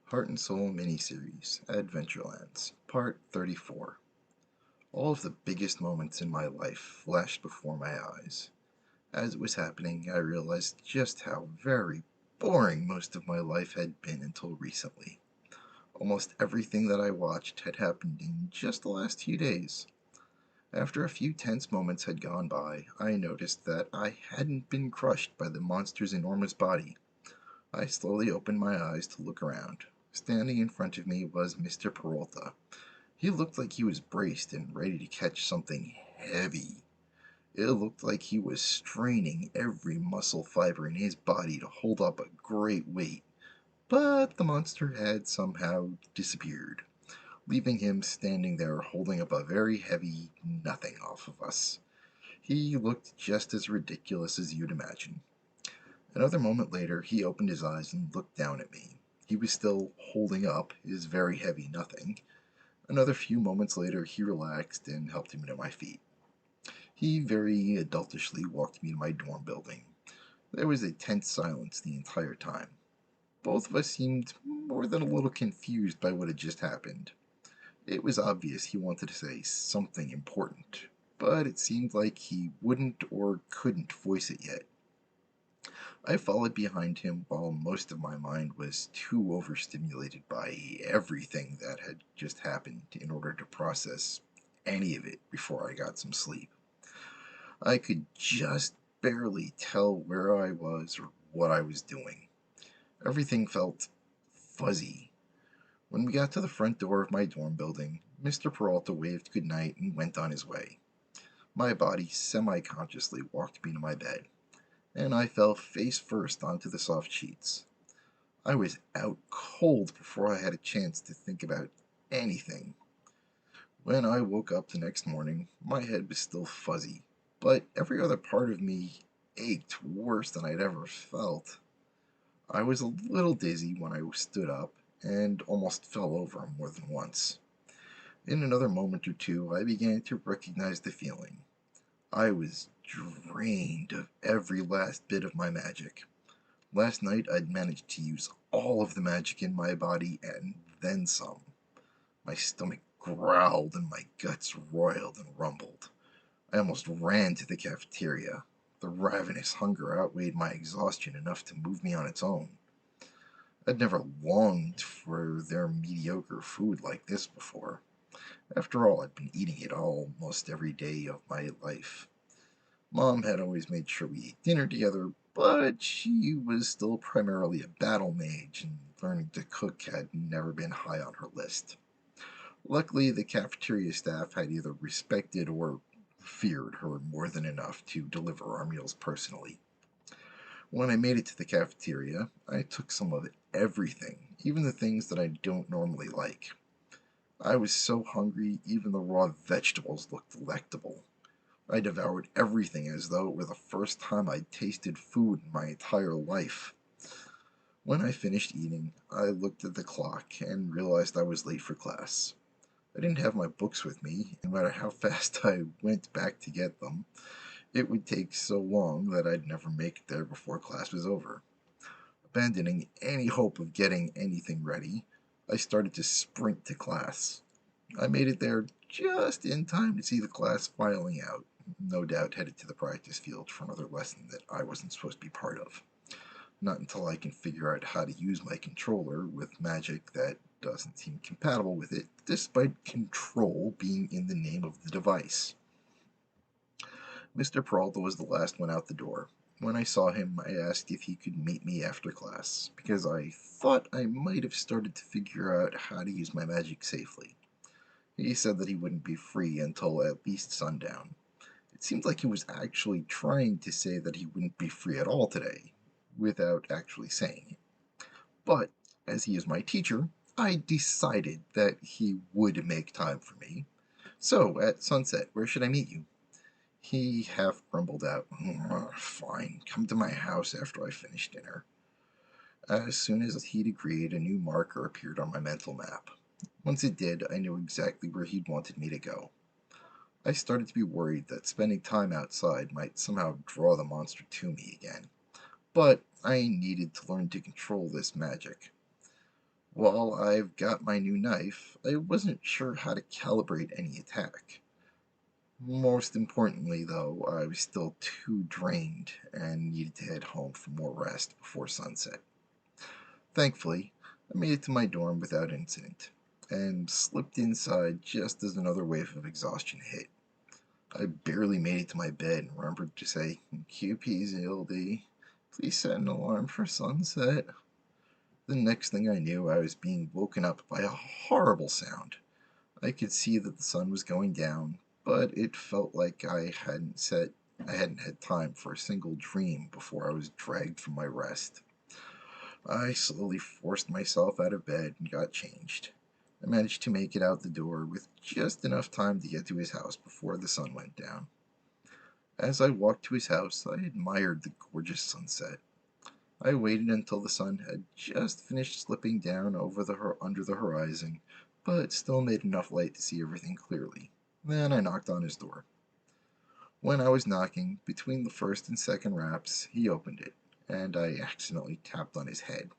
Heart and Soul miniseries, Adventurelands, Part 34. All of the biggest moments in my life flashed before my eyes. As it was happening, I realized just how very boring most of my life had been until recently. Almost everything that I watched had happened in just the last few days. After a few tense moments had gone by, I noticed that I hadn't been crushed by the monster's enormous body. I slowly opened my eyes to look around. Standing in front of me was Mr. Peralta. He looked like he was braced and ready to catch something heavy. It looked like he was straining every muscle fiber in his body to hold up a great weight, but the monster had somehow disappeared, leaving him standing there holding up a very heavy nothing off of us. He looked just as ridiculous as you'd imagine. Another moment later, he opened his eyes and looked down at me. He was still holding up his very heavy nothing. Another few moments later, he relaxed and helped me to my feet. He very adultishly walked me to my dorm building. There was a tense silence the entire time. Both of us seemed more than a little confused by what had just happened. It was obvious he wanted to say something important, but it seemed like he wouldn't or couldn't voice it yet. I followed behind him while most of my mind was too overstimulated by everything that had just happened in order to process any of it before I got some sleep. I could just barely tell where I was or what I was doing. Everything felt fuzzy. When we got to the front door of my dorm building, Mr. Peralta waved goodnight and went on his way. My body semi-consciously walked me to my bed, and I fell face first onto the soft sheets. I was out cold before I had a chance to think about anything. When I woke up the next morning, my head was still fuzzy, but every other part of me ached worse than I'd ever felt. I was a little dizzy when I stood up and almost fell over more than once. In another moment or two, I began to recognize the feeling. I was drained of every last bit of my magic. Last night I'd managed to use all of the magic in my body and then some. My stomach growled and my guts roiled and rumbled. I almost ran to the cafeteria. The ravenous hunger outweighed my exhaustion enough to move me on its own. I'd never longed for their mediocre food like this before. After all, I'd been eating it almost every day of my life. Mom had always made sure we ate dinner together, but she was still primarily a battle mage, and learning to cook had never been high on her list. Luckily, the cafeteria staff had either respected or feared her more than enough to deliver our meals personally. When I made it to the cafeteria, I took some of everything, even the things that I don't normally like. I was so hungry, even the raw vegetables looked delectable. I devoured everything as though it were the first time I'd tasted food in my entire life. When I finished eating, I looked at the clock and realized I was late for class. I didn't have my books with me, and no matter how fast I went back to get them, it would take so long that I'd never make it there before class was over. Abandoning any hope of getting anything ready, I started to sprint to class. I made it there just in time to see the class filing out, no doubt headed to the practice field for another lesson that I wasn't supposed to be part of. Not until I can figure out how to use my controller with magic that doesn't seem compatible with it, despite control being in the name of the device. Mr. Peralta was the last one out the door. When I saw him, I asked if he could meet me after class, because I thought I might have started to figure out how to use my magic safely. He said that he wouldn't be free until at least sundown. It seemed like he was actually trying to say that he wouldn't be free at all today, without actually saying it. But, as he is my teacher, I decided that he would make time for me. So, at sunset, where should I meet you? He half grumbled out, Fine, come to my house after I finish dinner." As soon as he'd agreed, a new marker appeared on my mental map. Once it did, I knew exactly where he'd wanted me to go. I started to be worried that spending time outside might somehow draw the monster to me again, but I needed to learn to control this magic. While I've got my new knife, I wasn't sure how to calibrate any attack. Most importantly, though, I was still too drained and needed to head home for more rest before sunset. Thankfully, I made it to my dorm without incident, and slipped inside just as another wave of exhaustion hit. I barely made it to my bed and remembered to say, QP's LD, please set an alarm for sunset. The next thing I knew, I was being woken up by a horrible sound. I could see that the sun was going down, but it felt like I hadn't had time for a single dream before I was dragged from my rest. I slowly forced myself out of bed and got changed. I managed to make it out the door with just enough time to get to his house before the sun went down. As I walked to his house, I admired the gorgeous sunset. I waited until the sun had just finished slipping down under the horizon, but still made enough light to see everything clearly. Then I knocked on his door. When I was knocking, between the first and second raps, he opened it, and I accidentally tapped on his head.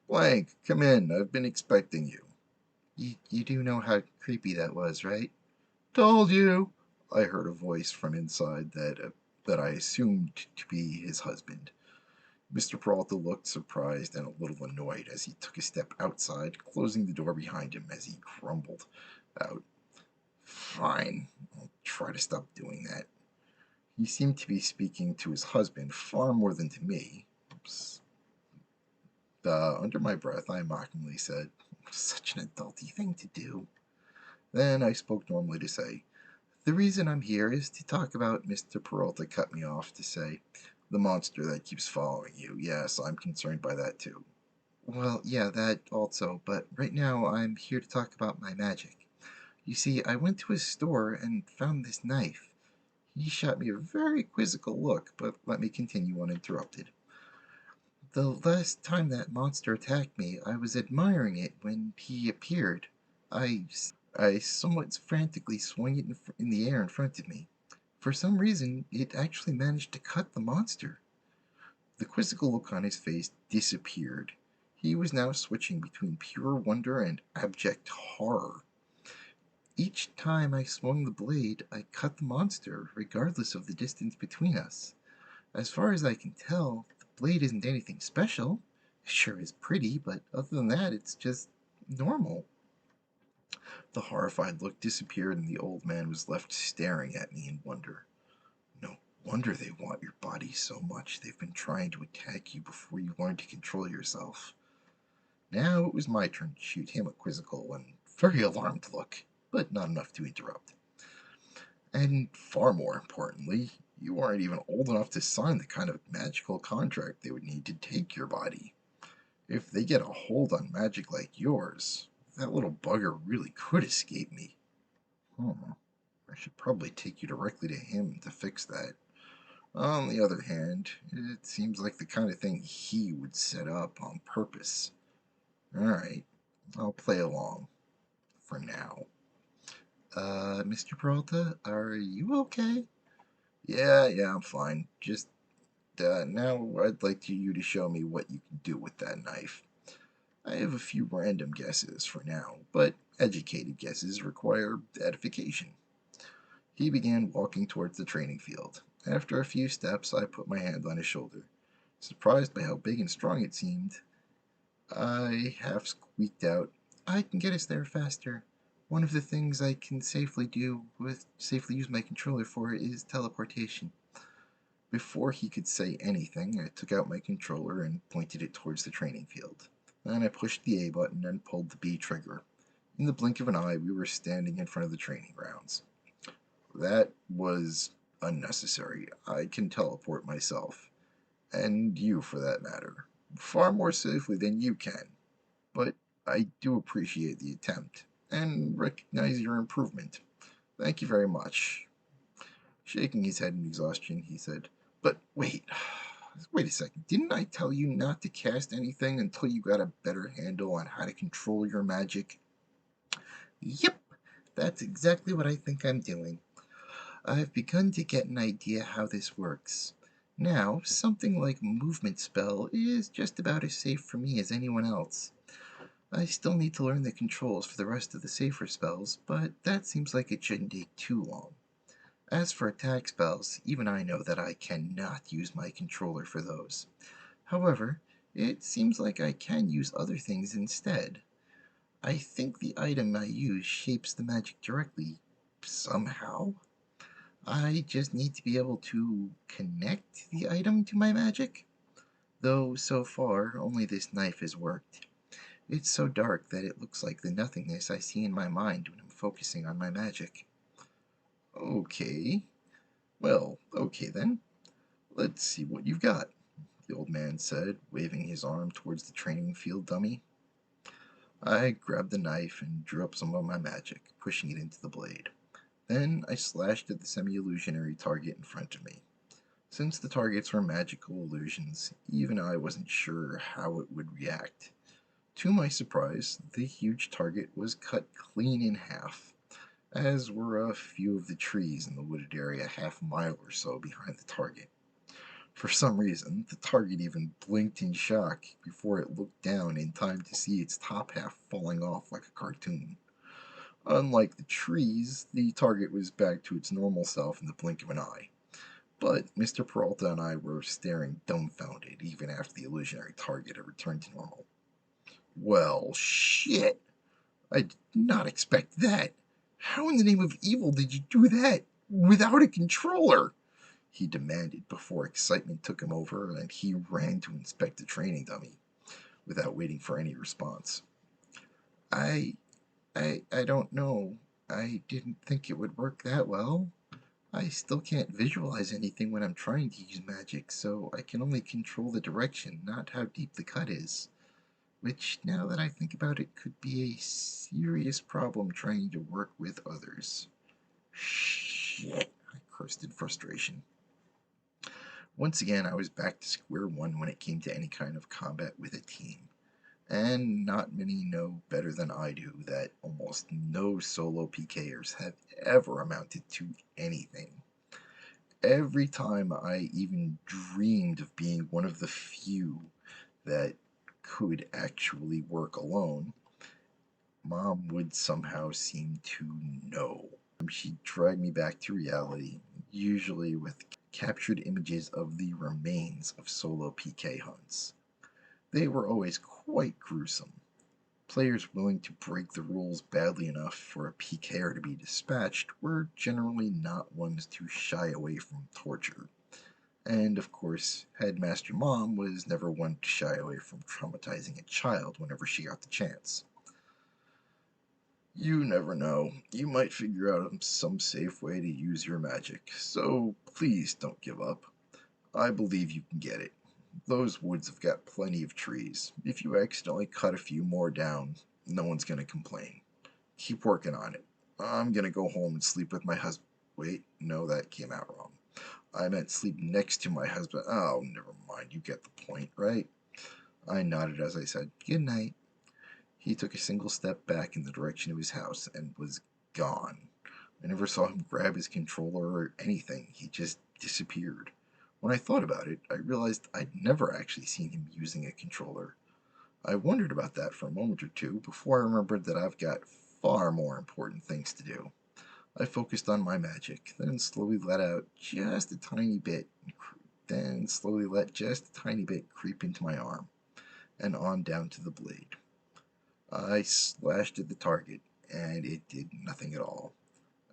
Blank, come in. I've been expecting you. You do know how creepy that was, right? Told you. I heard a voice from inside that I assumed to be his husband. Mr. Peralta looked surprised and a little annoyed as he took a step outside, closing the door behind him as he grumbled out, Fine, I'll try to stop doing that. He seemed to be speaking to his husband far more than to me. Oops. Under my breath, I mockingly said, Such an adulty thing to do. Then I spoke normally to say, The reason I'm here is to talk about Mr. Peralta cut me off to say, the monster that keeps following you. Yes, I'm concerned by that too. Well, yeah, that also, but right now I'm here to talk about my magic. You see, I went to his store and found this knife. He shot me a very quizzical look, but let me continue uninterrupted. The last time that monster attacked me, I was admiring it when he appeared. I somewhat frantically swung it in the air in front of me. For some reason, it actually managed to cut the monster. The quizzical look on his face disappeared. He was now switching between pure wonder and abject horror. Each time I swung the blade, I cut the monster, regardless of the distance between us. As far as I can tell, the blade isn't anything special. It sure is pretty, but other than that, it's just normal. The horrified look disappeared, and the old man was left staring at me in wonder. No wonder they want your body so much. They've been trying to attack you before you learned to control yourself. Now it was my turn to shoot him a quizzical and very alarmed look, but not enough to interrupt. And far more importantly, you aren't even old enough to sign the kind of magical contract they would need to take your body. If they get a hold on magic like yours, that little bugger really could escape me. I should probably take you directly to him to fix that. On the other hand, it seems like the kind of thing he would set up on purpose. Alright, I'll play along. For now. Mr. Peralta, are you okay? Yeah, I'm fine. Just, now I'd like you to show me what you can do with that knife. I have a few random guesses for now, but educated guesses require edification. He began walking towards the training field. After a few steps, I put my hand on his shoulder. Surprised by how big and strong it seemed, I half squeaked out, I can get us there faster. One of the things I can safely use my controller for is teleportation. Before he could say anything, I took out my controller and pointed it towards the training field. Then I pushed the A button and pulled the B trigger. In the blink of an eye, we were standing in front of the training grounds. That was unnecessary. I can teleport myself. And you, for that matter. Far more safely than you can. But I do appreciate the attempt, and recognize your improvement. Thank you very much. Shaking his head in exhaustion, he said, But wait a second. Didn't I tell you not to cast anything until you got a better handle on how to control your magic? Yep, that's exactly what I think I'm doing. I've begun to get an idea how this works. Now, something like movement spell is just about as safe for me as anyone else. I still need to learn the controls for the rest of the safer spells, but that seems like it shouldn't take too long. As for attack spells, even I know that I cannot use my controller for those. However, it seems like I can use other things instead. I think the item I use shapes the magic directly, somehow. I just need to be able to connect the item to my magic. Though so far, only this knife has worked. It's so dark that it looks like the nothingness I see in my mind when I'm focusing on my magic. Okay. Well, okay then. Let's see what you've got, the old man said, waving his arm towards the training field dummy. I grabbed the knife and drew up some of my magic, pushing it into the blade. Then I slashed at the semi-illusionary target in front of me. Since the targets were magical illusions, even I wasn't sure how it would react. To my surprise, the huge target was cut clean in half, as were a few of the trees in the wooded area half a mile or so behind the target. For some reason, the target even blinked in shock before it looked down in time to see its top half falling off like a cartoon. Unlike the trees, the target was back to its normal self in the blink of an eye. But Mr. Peralta and I were staring dumbfounded even after the illusionary target had returned to normal. Well, shit! I did not expect that. How in the name of evil did you do that without a controller? He demanded before excitement took him over and he ran to inspect the training dummy without waiting for any response. I I don't know. I didn't think it would work that well. I still can't visualize anything when I'm trying to use magic, so I can only control the direction, not how deep the cut is. Which, now that I think about it, could be a serious problem trying to work with others. Shit, I cursed in frustration. Once again, I was back to square one when it came to any kind of combat with a team. And not many know better than I do that almost no solo PKers have ever amounted to anything. Every time I even dreamed of being one of the few that could actually work alone, Mom would somehow seem to know. She'd drag me back to reality, usually with captured images of the remains of solo PK hunts. They were always quite gruesome. Players willing to break the rules badly enough for a PKer to be dispatched were generally not ones to shy away from torture. And of course, Headmaster Mom was never one to shy away from traumatizing a child whenever she got the chance. You never know. You might figure out some safe way to use your magic, so please don't give up. I believe you can get it. Those woods have got plenty of trees. If you accidentally cut a few more down, no one's going to complain. Keep working on it. I'm going to go home and sleep with my husband. Wait, no, that came out wrong. I meant sleep next to my husband. Oh, never mind. You get the point, right? I nodded as I said, good night. He took a single step back in the direction of his house and was gone. I never saw him grab his controller or anything. He just disappeared. When I thought about it, I realized I'd never actually seen him using a controller. I wondered about that for a moment or two before I remembered that I've got far more important things to do. I focused on my magic, then slowly let out just a tiny bit, then slowly let just a tiny bit creep into my arm, and on down to the blade. I slashed at the target, and it did nothing at all.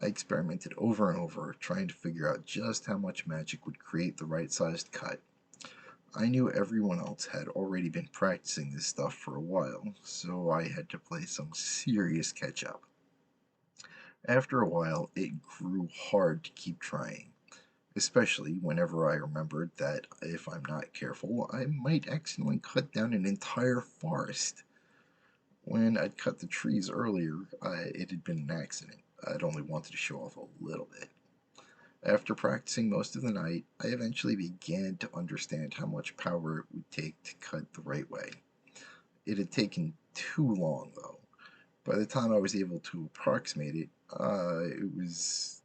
I experimented over and over, trying to figure out just how much magic would create the right sized cut. I knew everyone else had already been practicing this stuff for a while, so I had to play some serious catch up. After a while, it grew hard to keep trying, especially whenever I remembered that if I'm not careful, I might accidentally cut down an entire forest. When I'd cut the trees earlier, it had been an accident. I'd only wanted to show off a little bit. After practicing most of the night, I eventually began to understand how much power it would take to cut the right way. It had taken too long, though. By the time I was able to approximate it, it was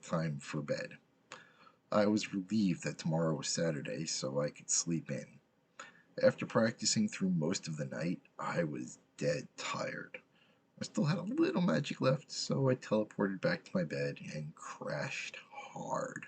time for bed. I was relieved that tomorrow was Saturday, so I could sleep in. After practicing through most of the night, I was dead tired. I still had a little magic left, so I teleported back to my bed and crashed hard.